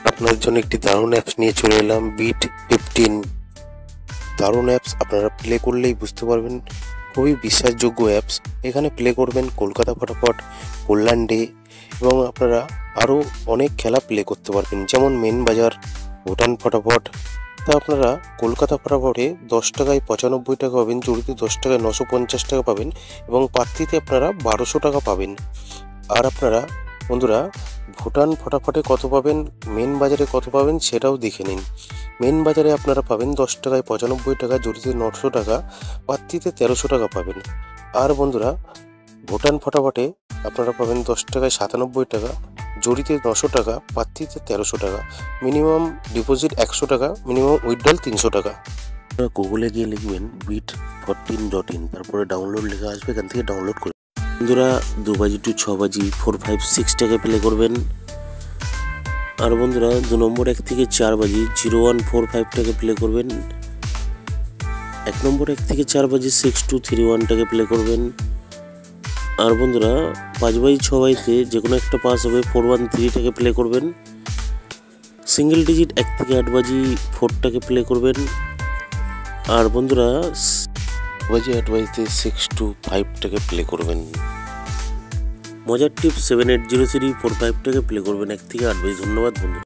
আপনাদের জন্য একটি দারুণ অ্যাপস নিয়ে চলে এলাম, বিট 15। দারুণ অ্যাপস, আপনারা প্লে করলেই বুঝতে পারবেন, খুবই বিশ্বাসযোগ্য অ্যাপস। এখানে প্লে করবেন কলকাতা ফটাফট, কল্যাণ ডে এবং আপনারা আরও অনেক খেলা প্লে করতে পারবেন, যেমন মেন বাজার, ভুটান ফটাফট। তা আপনারা কলকাতা ফটাফটে 10 টাকায় 95 টাকা পাবেন, জড়িতে 10 টাকায় 950 টাকা পাবেন এবং পাত্রিতে আপনারা 1200 টাকা পাবেন। আর আপনারা বন্ধুরা ভুটান ফটাফটে কত পাবেন, মেন বাজারে কত পাবেন সেটাও দেখে নিন। মেন বাজারে আপনারা পাবেন 10 টাকায় 95 টাকা, জড়িতে 900 টাকা, পাত্রিতে 1300 টাকা পাবেন। আর বন্ধুরা ভুটান ফটাফটে আপনারা পাবেন 10 টাকায় 97 টাকা, জড়িতে 900 টাকা, পাত্রিতে 1300 টাকা। মিনিমাম ডিপোজিট 100 টাকা, মিনিমাম উইথড্রল 300 টাকা। আপনারা গুগলে গিয়ে লিখবেন bit14.in, তারপরে ডাউনলোড লেখা আসবে, এখান থেকে ডাউনলোড করে বন্ধুরা 2 বাজি টু 6 বাজি 4, 5, 6 টাকা প্লে করবেন। আর বন্ধুরা 2 নম্বর 1 থেকে 4 বাজি 01, 4, 5 টাকা প্লে করবেন। 1 নম্বর 1 থেকে 4 বাজি 6231 টাকা প্লে করবেন। আর বন্ধুরা 5 বাজি 6 বাজিতে যে কোনো একটা পাস হবে 413 টাকা প্লে করবেন। সিঙ্গেল ডিজিট 1 থেকে 8 বাজি 4 টাকা প্লে করবেন। আর বন্ধুরা 8 বাজিতে 625 টাকা প্লে করবেন। মজার টিপ 7803 45 টাকা প্লে করবেন 1 থেকে 8 বাজি। ধন্যবাদ বন্ধু।